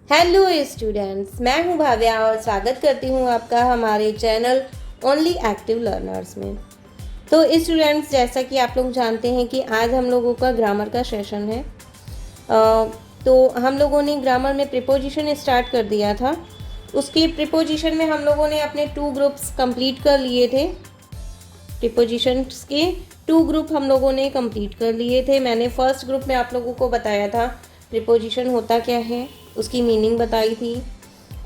Hello students, मैं हूं भाव्या और स्वागत करती हूं आपका हमारे चैनल ओनली एक्टिव लर्नर्स में। तो स्टूडेंट्स, जैसा कि आप लोग जानते हैं कि आज हम लोगों का ग्रामर का सेशन है। तो हम लोगों ने ग्रामर में प्रीपोजिशन स्टार्ट कर दिया था। उसके प्रीपोजिशन में हम लोगों ने अपने 2 ग्रुप्स कंप्लीट कर लिए थे। प्रीपोजिशंस के 2 ग्रुप हम लोगों ने कंप्लीट कर लिए थे। मैंने फर्स्ट ग्रुप में आप लोगों को बताया था प्रीपोजिशन होता क्या है, उसकी मीनिंग बताई थी।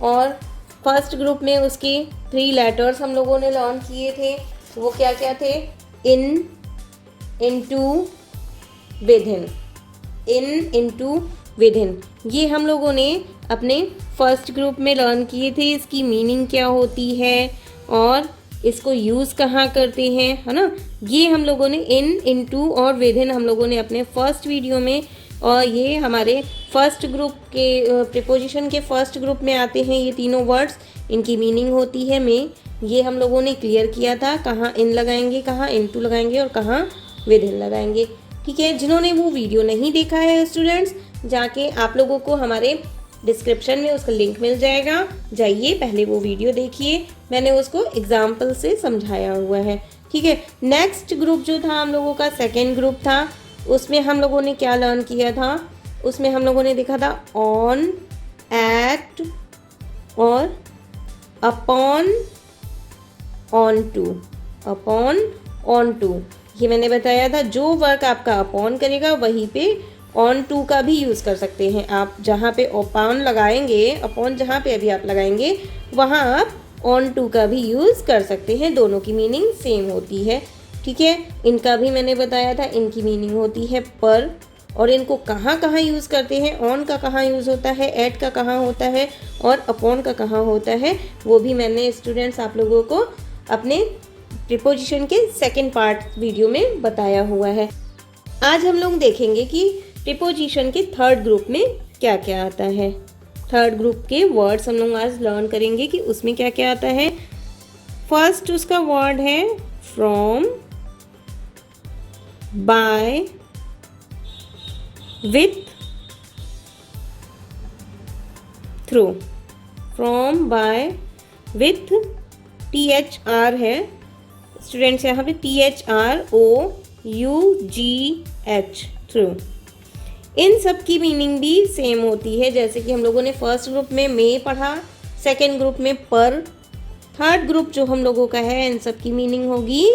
और फर्स्ट ग्रुप में उसके 3 लेटर्स हम लोगों ने लर्न किए थे। वो क्या क्या थे? इन, इनटू, विदिन। इन, इनटू, विदिन, ये हम लोगों ने अपने फर्स्ट ग्रुप में लर्न किए थे। इसकी मीनिंग क्या होती है और इसको यूज़ कहाँ करते हैं, है ना। ये हम लोगों ने इन, इनटू और विदिन हम लोगों ने अपने फर्स्ट वीडियो में, और ये हमारे फर्स्ट ग्रुप के प्रीपोजिशन के फर्स्ट ग्रुप में आते हैं ये तीनों वर्ड्स। इनकी मीनिंग होती है में, ये हम लोगों ने क्लियर किया था। कहाँ इन लगाएंगे, कहाँ इनटू लगाएंगे और कहाँ विदिन लगाएंगे। ठीक है, जिन्होंने वो वीडियो नहीं देखा है स्टूडेंट्स, जाके आप लोगों को हमारे डिस्क्रिप्शन में उसका लिंक मिल जाएगा, जाइए पहले वो वीडियो देखिए। मैंने उसको एग्जाम्पल से समझाया हुआ है। ठीक है, नेक्स्ट ग्रुप जो था हम लोगों का सेकेंड ग्रुप था। उसमें हम लोगों ने क्या लर्न किया था? उसमें हम लोगों ने देखा था on, at or upon, on to. Upon, on to, ये मैंने बताया था। जो वर्क आपका अपॉन करेगा वहीं पे ऑन टू का भी यूज़ कर सकते हैं आप। जहाँ पे अपॉन लगाएंगे, अपॉन जहाँ पे अभी आप लगाएंगे वहाँ आप ऑन टू का भी यूज़ कर सकते हैं। दोनों की मीनिंग सेम होती है। ठीक है, इनका भी मैंने बताया था, इनकी मीनिंग होती है पर। और इनको कहाँ कहाँ यूज़ करते हैं, ऑन का कहाँ यूज़ होता है, एट का कहाँ होता है और अपॉन का कहाँ होता है, वो भी मैंने स्टूडेंट्स आप लोगों को अपने प्रीपोजिशन के सेकंड पार्ट वीडियो में बताया हुआ है। आज हम लोग देखेंगे कि प्रीपोजिशन के थर्ड ग्रुप में क्या क्या आता है। थर्ड ग्रुप के वर्ड्स हम लोग आज लर्न करेंगे कि उसमें क्या क्या आता है। फर्स्ट उसका वर्ड है from, by, with, through. From, by, with, THR है स्टूडेंट्स, यहाँ पे THROUGH, थ्रू। इन सब की मीनिंग भी सेम होती है। जैसे कि हम लोगों ने फर्स्ट ग्रुप में पढ़ा, सेकेंड ग्रुप में पर, थर्ड ग्रुप जो हम लोगों का है, इन सब की मीनिंग होगी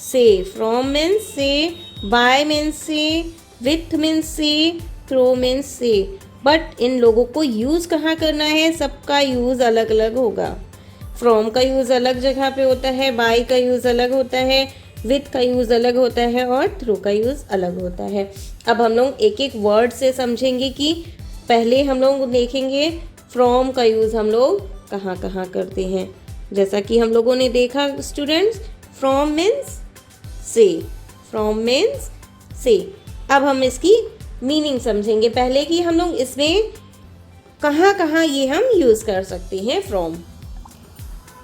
से। फ्रॉम मीन्स से, बाय मीन्स से, विथ मीन्स से, थ्रो मीन्स से। बट इन लोगों को यूज़ कहाँ करना है, सबका यूज़ अलग अलग होगा। फ्रॉम का यूज़ अलग जगह पे होता है, बाय का यूज़ अलग होता है, विथ का यूज़ अलग होता है और थ्रू का यूज़ अलग होता है। अब हम लोग एक एक वर्ड से समझेंगे कि पहले हम लोग देखेंगे फ्रॉम का यूज़ हम लोग कहाँ कहाँ करते हैं। जैसा कि हम लोगों ने देखा स्टूडेंट्स, फ्रॉम मीन्स से। फ्रॉम मीन्स से। अब हम इसकी मीनिंग समझेंगे पहले कि हम लोग इसमें कहाँ कहाँ ये हम यूज़ कर सकते हैं फ्रॉम।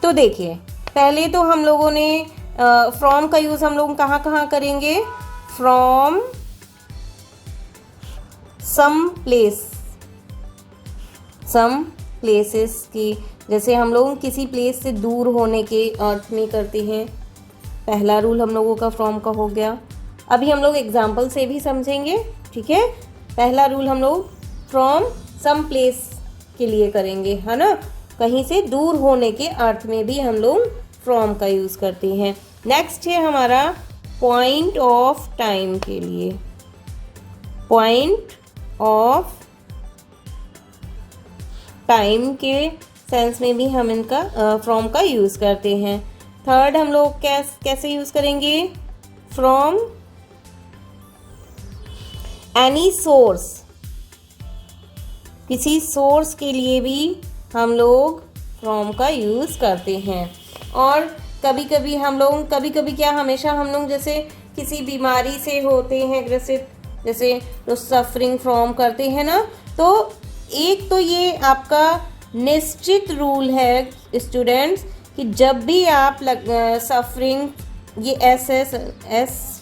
तो देखिए, पहले तो हम लोगों ने फ्रॉम का यूज़ हम लोग कहाँ कहाँ करेंगे। From some place, some places की, जैसे हम लोग किसी प्लेस से दूर होने के अर्थ में करते हैं। पहला रूल हम लोगों का फ्रॉम का हो गया। अभी हम लोग एग्जाम्पल से भी समझेंगे। ठीक है, पहला रूल हम लोग फ्रॉम सम प्लेस के लिए करेंगे, है ना। कहीं से दूर होने के अर्थ में भी हम लोग फ्रॉम का यूज़ करते हैं। नेक्स्ट है हमारा पॉइंट ऑफ टाइम के लिए। पॉइंट ऑफ टाइम के सेंस में भी हम इनका फ्रॉम का यूज़ करते हैं। थर्ड हम लोग कैसे यूज़ करेंगे? फ्रॉम एनी सोर्स, किसी सोर्स के लिए भी हम लोग फ्रॉम का यूज़ करते हैं। और कभी कभी हम लोग, कभी कभी क्या, हमेशा हम लोग जैसे किसी बीमारी से होते हैं ग्रसित, जैसे तो सफरिंग फ्रॉम करते हैं ना। तो एक तो ये आपका निश्चित रूल है स्टूडेंट्स कि जब भी आप सफरिंग, ये एस,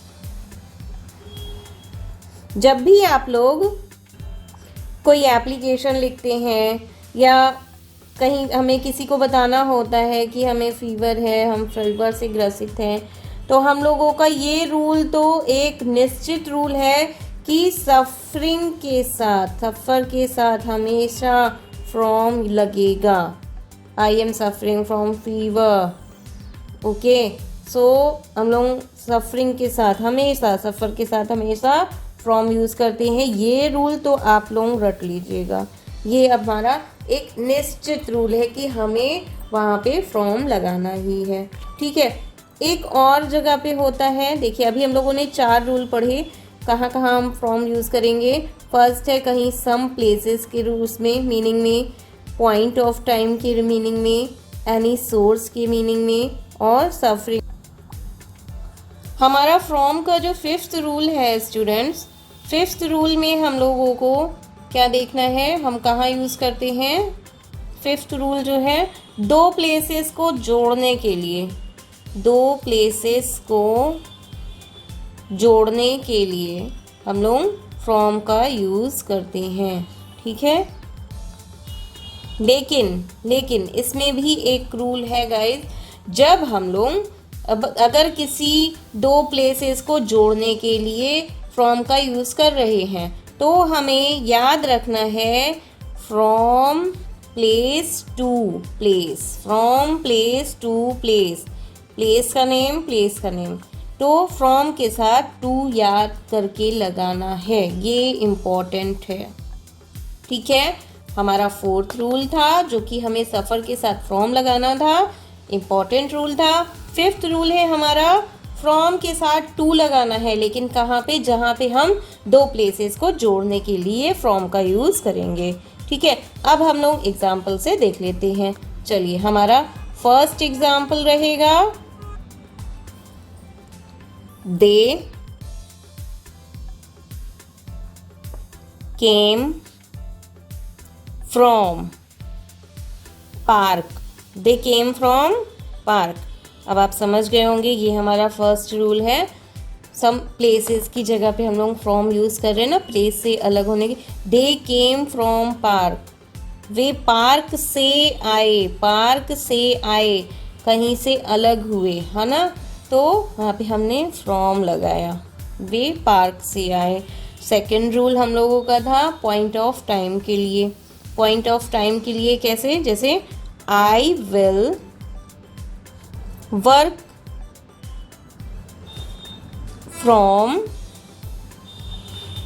जब भी आप लोग कोई एप्लीकेशन लिखते हैं या कहीं हमें किसी को बताना होता है कि हमें फीवर है, हम फीवर से ग्रसित हैं, तो हम लोगों का ये रूल तो एक निश्चित रूल है कि सफ़र के साथ हमेशा फ्रॉम लगेगा। I am suffering from fever, okay. So हम लोग सफरिंग के साथ हमेशा, सफ़र के साथ हमेशा फ्रॉम यूज़ करते हैं। ये रूल तो आप लोग रट लीजिएगा, ये हमारा एक निश्चित रूल है कि हमें वहाँ पे फ्रॉम लगाना ही है, ठीक है। एक और जगह पे होता है, देखिए अभी हम लोगों ने 4 रूल पढ़े, कहाँ कहाँ हम फ्रॉम यूज़ करेंगे। फर्स्ट है कहीं सम प्लेसेस के रूल्स में, मीनिंग में, पॉइंट ऑफ टाइम के मीनिंग में, एनी सोर्स के मीनिंग में, और सफरिंग। हमारा फ्रॉम का जो 5th रूल है स्टूडेंट्स, 5th रूल में हम लोगों को क्या देखना है, हम कहाँ यूज़ करते हैं। 5th रूल जो है, 2 प्लेसेस को जोड़ने के लिए, 2 प्लेसेस को जोड़ने के लिए हम लोग फ्रॉम का यूज़ करते हैं, ठीक है। लेकिन इसमें भी एक रूल है गाइस, जब हम लोग अगर किसी 2 प्लेसेस को जोड़ने के लिए फ्रॉम का यूज़ कर रहे हैं तो हमें याद रखना है from place to place, from place to place, place का नेम, प्लेस का नेम, तो फ्रॉम के साथ टू याद करके लगाना है, ये इम्पॉर्टेंट है, ठीक है। हमारा 4th रूल था जो कि हमें सफ़र के साथ फ्रॉम लगाना था, इम्पॉर्टेंट रूल था। 5th रूल है हमारा फ्रॉम के साथ टू लगाना है, लेकिन कहाँ पे, जहाँ पे हम 2 प्लेसेस को जोड़ने के लिए फ्रॉम का यूज़ करेंगे, ठीक है। अब हम लोग एग्जाम्पल से देख लेते हैं। चलिए, हमारा फर्स्ट एग्जाम्पल रहेगा, they came from park, they came from park. अब आप समझ गए होंगे, ये हमारा फर्स्ट रूल है। सम प्लेसेस की जगह पे हम लोग फ्रॉम यूज़ कर रहे हैं ना, प्लेस से अलग होने की। दे केम फ्रॉम पार्क, वे पार्क से आए, पार्क से आए, कहीं से अलग हुए, है ना, तो वहाँ पे हमने फ्रॉम लगाया, वे पार्क से आए। सेकंड रूल हम लोगों का था पॉइंट ऑफ टाइम के लिए। पॉइंट ऑफ टाइम के लिए कैसे, जैसे I will work from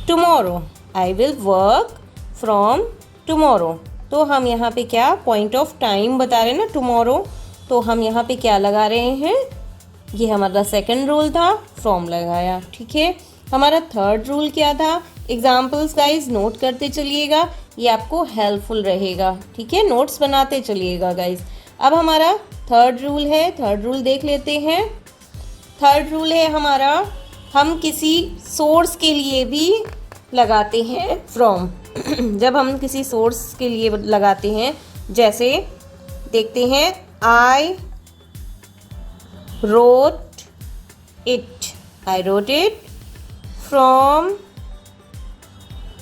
tomorrow, I will work from tomorrow, तो हम यहाँ पे क्या पॉइंट ऑफ टाइम बता रहे हैं ना, टुमारो, तो हम यहाँ पे क्या लगा रहे हैं, ये हमारा सेकंड रूल था, फ्रॉम लगाया, ठीक है। हमारा थर्ड रूल क्या था, एग्जाम्पल्स गाइज नोट करते चलिएगा, ये आपको हेल्पफुल रहेगा, ठीक है, नोट्स बनाते चलिएगा गाइज। अब हमारा थर्ड रूल है, थर्ड रूल देख लेते हैं। थर्ड रूल है हमारा, हम किसी सोर्स के लिए भी लगाते हैं फ्रॉम। जब हम किसी सोर्स के लिए लगाते हैं, जैसे देखते हैं, I wrote it, I wrote it from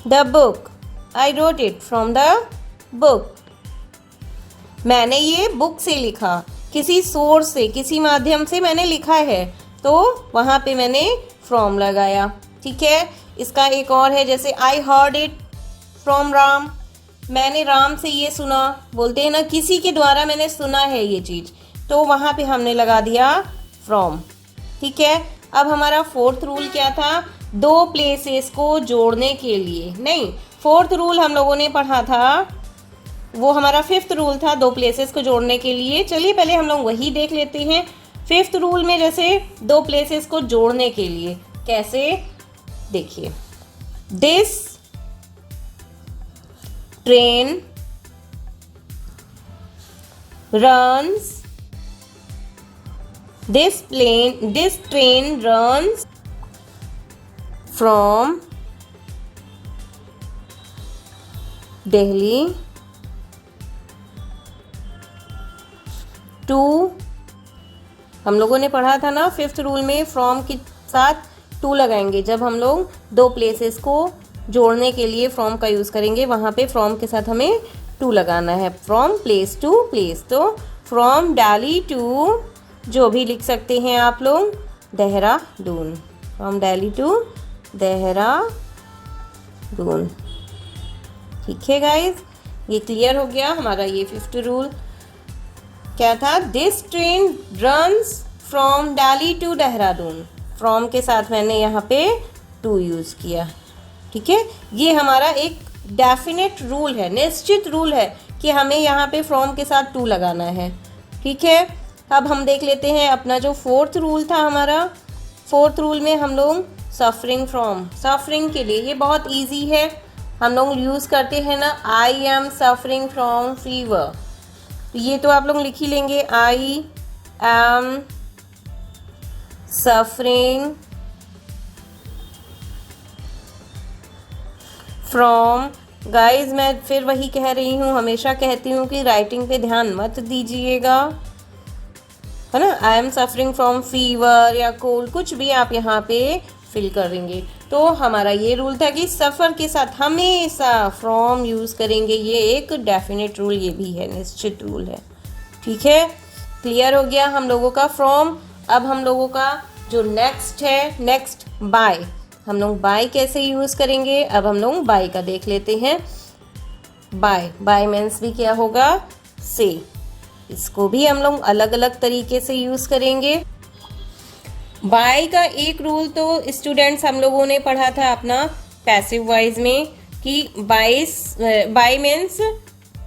the book, I wrote it from the book, मैंने ये बुक से लिखा, किसी सोर्स से, किसी माध्यम से मैंने लिखा है, तो वहाँ पे मैंने फ्रॉम लगाया, ठीक है। इसका एक और है, जैसे I heard it from Ram, मैंने राम से ये सुना, बोलते हैं ना किसी के द्वारा मैंने सुना है ये चीज़, तो वहाँ पे हमने लगा दिया फ्रॉम, ठीक है। अब हमारा फोर्थ रूल क्या था, 2 प्लेसेस को जोड़ने के लिए, नहीं, फोर्थ रूल हम लोगों ने पढ़ा था, वो हमारा 5th रूल था, 2 प्लेसेस को जोड़ने के लिए। चलिए पहले हम लोग वही देख लेते हैं। 5th रूल में जैसे 2 प्लेसेस को जोड़ने के लिए कैसे, देखिए, this train runs, this train runs from Delhi to, हम लोगों ने पढ़ा था ना 5th रूल में फ्रॉम के साथ टू लगाएंगे, जब हम लोग 2 प्लेसेस को जोड़ने के लिए फ्रॉम का यूज़ करेंगे, वहाँ पे फ्रॉम के साथ हमें टू लगाना है। फ्रॉम प्लेस टू प्लेस, तो फ्रॉम दिल्ली टू, जो भी लिख सकते हैं आप लोग, देहरादून। From Delhi to Dehradun. ठीक है गाइज, ये क्लियर हो गया हमारा ये 5th रूल। क्या था? This train runs from Delhi to Dehradun. From के साथ मैंने यहाँ पे टू यूज़ किया। ठीक है, ये हमारा एक डेफिनेट रूल है, निश्चित रूल है कि हमें यहाँ पे फ्रॉम के साथ टू लगाना है। ठीक है, अब हम देख लेते हैं अपना जो 4th रूल था हमारा। 4th रूल में हम लोग सफरिंग फ्रॉम, सफरिंग के लिए ये बहुत इजी है, हम लोग यूज़ करते हैं ना, आई एम सफरिंग फ्रॉम फीवर। तो ये तो आप लोग लिख ही लेंगे, आई एम सफरिंग फ्रॉम। गाइज मैं फिर वही कह रही हूँ, हमेशा कहती हूँ कि राइटिंग पे ध्यान मत दीजिएगा, है ना। आई एम सफरिंग फ्रॉम फीवर या कोल्ड, कुछ भी आप यहाँ पे फिल करेंगे। तो हमारा ये रूल था कि सफ़र के साथ हमेशा फ्रॉम यूज़ करेंगे। ये एक डेफिनेट रूल ये भी है, निश्चित रूल है। ठीक है, क्लियर हो गया हम लोगों का फ्रॉम। अब हम लोगों का जो नेक्स्ट है, नेक्स्ट बाय। हम लोग बाय कैसे यूज़ करेंगे, अब हम लोग बाय का देख लेते हैं। बाय, बाय मीन्स भी क्या होगा? से। इसको भी हम लोग अलग अलग तरीके से यूज़ करेंगे। बाय का एक रूल तो स्टूडेंट्स हम लोगों ने पढ़ा था अपना पैसिव वॉइस में कि बाय मीन्स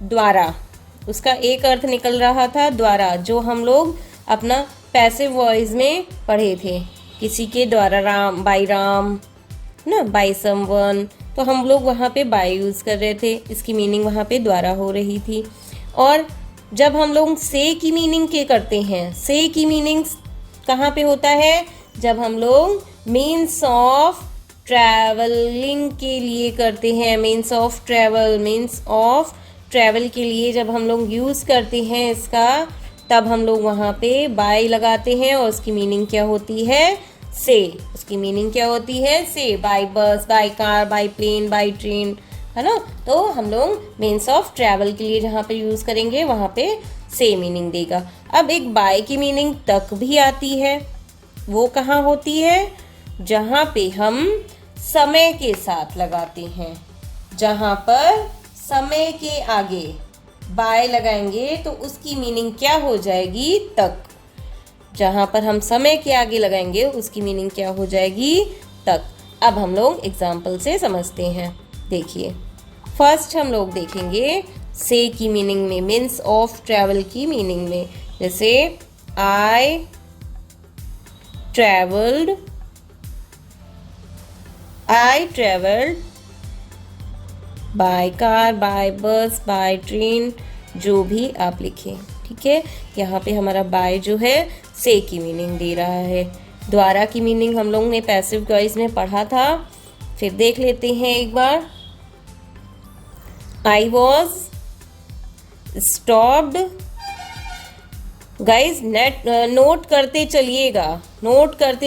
द्वारा, उसका एक अर्थ निकल रहा था द्वारा, जो हम लोग अपना पैसिव वॉइस में पढ़े थे। किसी के द्वारा, राम, बाय राम ना, बाय समवन, तो हम लोग वहाँ पे बाय यूज़ कर रहे थे, इसकी मीनिंग वहाँ पे द्वारा हो रही थी। और जब हम लोग से की मीनिंग के करते हैं, से की मीनिंग कहाँ पे होता है? जब हम लोग मीन्स ऑफ ट्रैवलिंग के लिए करते हैं, मीन्स ऑफ ट्रैवल के लिए जब हम लोग यूज़ करते हैं इसका, तब हम लोग वहाँ पे बाय लगाते हैं और उसकी मीनिंग क्या होती है? से। उसकी मीनिंग क्या होती है? से। By bus, by car, by plane, by train, है ना। तो हम लोग मीन्स ऑफ ट्रैवल के लिए जहाँ पे यूज़ करेंगे वहाँ पे से मीनिंग देगा। अब एक बाय की मीनिंग तक भी आती है, वो कहाँ होती है? जहाँ पे हम समय के साथ लगाते हैं। जहाँ पर समय के आगे बाय लगाएंगे तो उसकी मीनिंग क्या हो जाएगी? तक। जहाँ पर हम समय के आगे लगाएंगे उसकी मीनिंग क्या हो जाएगी? तक। अब हम लोग एग्जाम्पल से समझते हैं। देखिए, फर्स्ट हम लोग देखेंगे से की मीनिंग में, मीन्स ऑफ ट्रैवल की मीनिंग में। जैसे I travelled by car, by bus, by train, जो भी आप लिखें। ठीक है, यहाँ पे हमारा बाय जो है से की मीनिंग दे रहा है। द्वारा की मीनिंग हम लोग ने पैसिव वॉइस में पढ़ा था, फिर देख लेते हैं एक बार। I was stopped. Guys note करते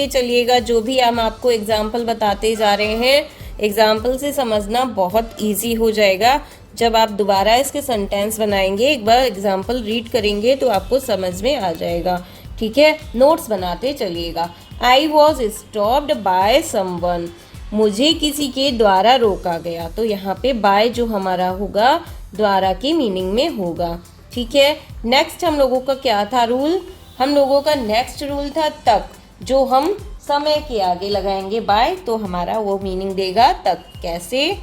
चलिएगा जो भी हम आपको एग्जाम्पल बताते जा रहे हैं। एग्जाम्पल से समझना बहुत इजी हो जाएगा। जब आप दोबारा इसके सेंटेंस बनाएंगे, एक बार एग्जाम्पल रीड करेंगे तो आपको समझ में आ जाएगा। ठीक है, नोट्स बनाते चलिएगा। आई वॉज स्टॉप्ड बाय समवन, मुझे किसी के द्वारा रोका गया। तो यहाँ पे बाय जो हमारा होगा द्वारा की मीनिंग में होगा। ठीक है, नेक्स्ट हम लोगों का क्या था रूल? हम लोगों का नेक्स्ट रूल था तक, जो हम समय के आगे लगाएंगे बाय तो हमारा वो मीनिंग देगा तक। कैसे?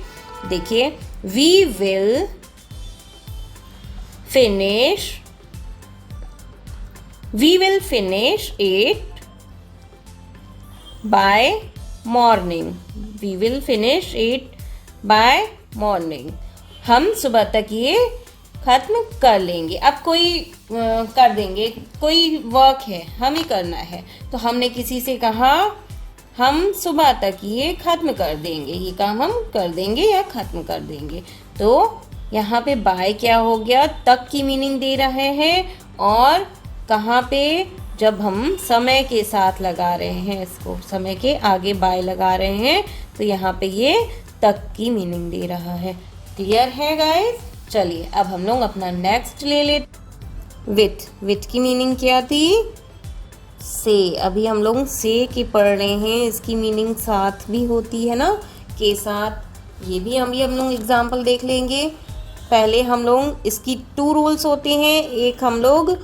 देखिए, we will finish it by morning. We will finish it by morning. हम सुबह तक ये खत्म कर लेंगे। अब कोई कर देंगे, कोई वर्क है हमें करना है, तो हमने किसी से कहा हम सुबह तक ये खत्म कर देंगे, ये काम हम कर देंगे या खत्म कर देंगे। तो यहाँ पे बाय क्या हो गया? तक की मीनिंग दे रहे हैं। और कहाँ पे? जब हम समय के साथ लगा रहे हैं, इसको समय के आगे बाय लगा रहे हैं, तो यहाँ पे ये तक की मीनिंग दे रहा है। क्लियर है गाइस? चलिए अब हम लोग अपना नेक्स्ट ले लेते। विथ की मीनिंग क्या थी? से। अभी हम लोग से की पढ़ रहे हैं, इसकी मीनिंग साथ भी होती है ना, के साथ। ये भी हम लोग एग्जाम्पल देख लेंगे। पहले हम लोग इसकी 2 रूल्स होते हैं। एक हम लोग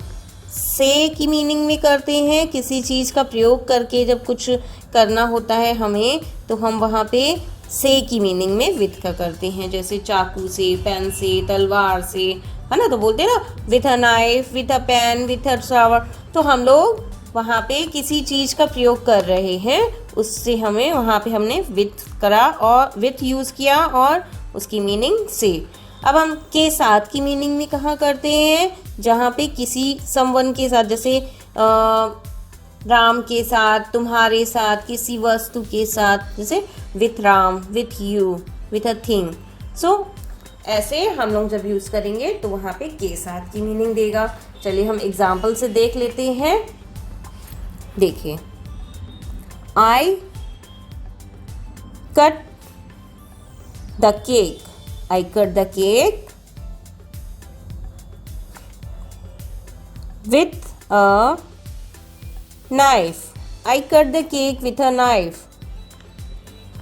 से की मीनिंग में करते हैं, किसी चीज़ का प्रयोग करके जब कुछ करना होता है हमें, तो हम वहाँ पे से की मीनिंग में विथ का करते हैं। जैसे चाकू से, पेन से, तलवार से, है ना, तो बोलते हैं ना with a knife, with a pen, with a shower. तो हम लोग वहाँ पे किसी चीज़ का प्रयोग कर रहे हैं, उससे हमें वहाँ पे हमने विथ करा और विथ यूज़ किया और उसकी मीनिंग से। अब हम के साथ की मीनिंग में कहाँ करते हैं? जहाँ पे किसी समवन के साथ, जैसे राम के साथ, तुम्हारे साथ, किसी वस्तु के साथ, जैसे with Ram, with you, with a thing. So ऐसे हम लोग जब यूज़ करेंगे तो वहाँ पे के साथ की मीनिंग देगा। चलिए हम एग्जाम्पल से देख लेते हैं। देखिए, I cut the cake, I cut the cake with a knife. I cut the cake with a knife.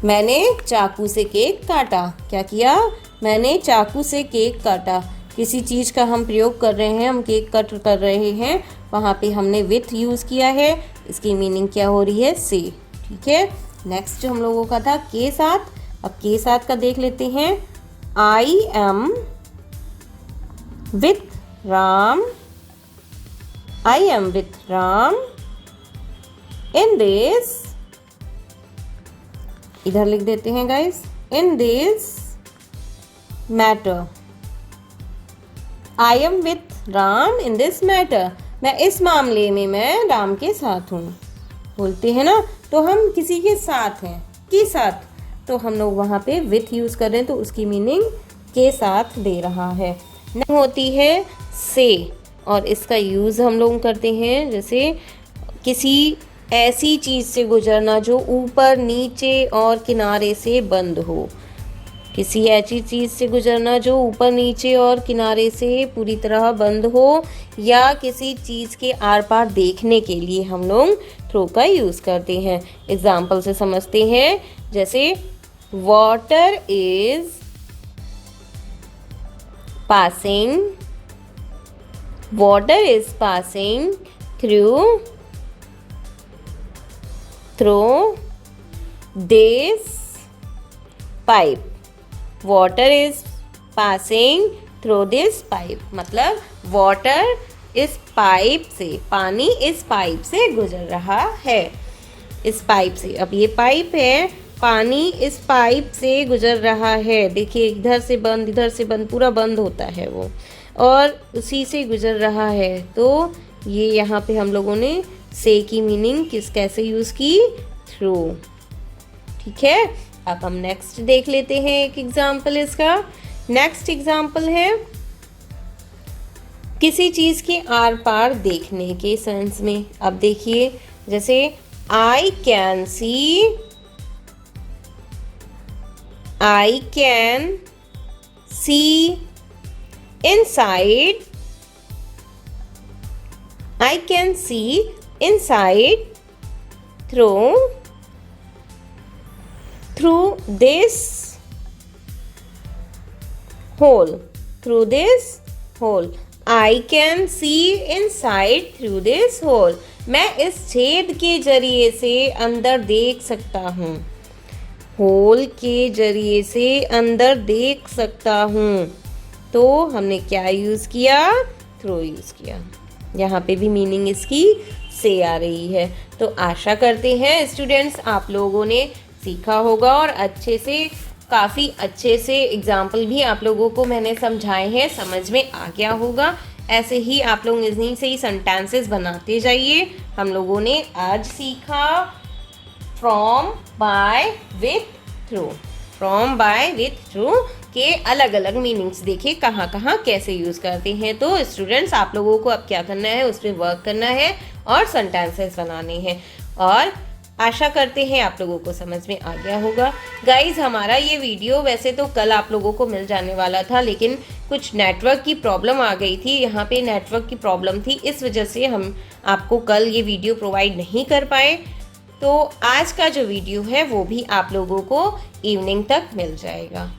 मैंने चाकू से केक काटा। क्या किया? मैंने चाकू से केक काटा। किसी चीज़ का हम प्रयोग कर रहे हैं, हम केक कट कर रहे हैं, वहाँ पे हमने विथ यूज़ किया है। इसकी मीनिंग क्या हो रही है? से। ठीक है। नेक्स्ट हम लोगों का था के साथ। अब के साथ का देख लेते हैं। I am with Ram. I am with Ram in this. इधर लिख देते हैं guys, in this matter. I am with Ram in this matter. मैं इस मामले में मैं राम के साथ हूँ। बोलते हैं ना, तो हम किसी के साथ हैं, के साथ, तो हम लोग वहाँ पे विथ यूज़ कर रहे हैं, तो उसकी मीनिंग के साथ दे रहा है। नहीं होती है से, और इसका यूज़ हम लोग करते हैं जैसे किसी ऐसी चीज़ से गुजरना जो ऊपर, नीचे और किनारे से बंद हो। किसी ऐसी चीज़ से गुजरना जो ऊपर, नीचे और किनारे से पूरी तरह बंद हो, या किसी चीज़ के आर पार देखने के लिए हम लोग थ्रो का यूज़ करते हैं। एग्जाम्पल से समझते हैं। जैसे water is passing, water is passing through this pipe. Water is passing through this pipe, मतलब वाटर इस पाइप से, पानी इस पाइप से गुजर रहा है, इस पाइप से। अब ये पाइप है, पानी इस पाइप से गुजर रहा है। देखिए, इधर से बंद, इधर से बंद, पूरा बंद होता है वो, और उसी से गुजर रहा है। तो ये यहाँ पे हम लोगों ने से की मीनिंग कैसे यूज़ की? थ्रू। ठीक है। अब हम नेक्स्ट देख लेते हैं एक एग्जाम्पल इसका। नेक्स्ट एग्जाम्पल है किसी चीज़ के आर पार देखने के सेंस में। अब देखिए, जैसे I can see, I can see inside, I can see inside through this hole, through this hole. I can see inside through this hole. मैं इस छेद के जरिए से अंदर देख सकता हूँ। होल के जरिए से अंदर देख सकता हूँ। तो हमने क्या यूज़ किया? थ्रो यूज़ किया। यहाँ पे भी मीनिंग इसकी से आ रही है। तो आशा करते हैं स्टूडेंट्स आप लोगों ने सीखा होगा, और अच्छे से, काफ़ी अच्छे से एग्जाम्पल भी आप लोगों को मैंने समझाए हैं, समझ में आ गया होगा। ऐसे ही आप लोग इन्हीं से ही सेंटेंसेस बनाते जाइए। हम लोगों ने आज सीखा from, by, with, through. From, by, with, through के अलग अलग मीनिंग्स देखिए कहाँ कहाँ कैसे यूज़ करते हैं। तो स्टूडेंट्स आप लोगों को अब क्या करना है, उस पर वर्क करना है और सेंटेंसेस बनाने हैं। और आशा करते हैं आप लोगों को समझ में आ गया होगा। गाइज, हमारा ये वीडियो वैसे तो कल आप लोगों को मिल जाने वाला था, लेकिन कुछ नेटवर्क की प्रॉब्लम आ गई थी। यहाँ पे नेटवर्क की प्रॉब्लम थी, इस वजह से हम आपको कल ये वीडियो प्रोवाइड नहीं कर पाए। तो आज का जो वीडियो है वो भी आप लोगों को इवनिंग तक मिल जाएगा।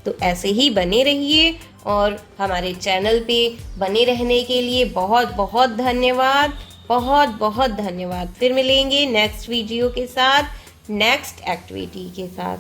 तो ऐसे ही बने रहिए और हमारे चैनल पे बने रहने के लिए बहुत बहुत धन्यवाद, बहुत बहुत धन्यवाद। फिर मिलेंगे नेक्स्ट वीडियो के साथ, नेक्स्ट एक्टिविटी के साथ।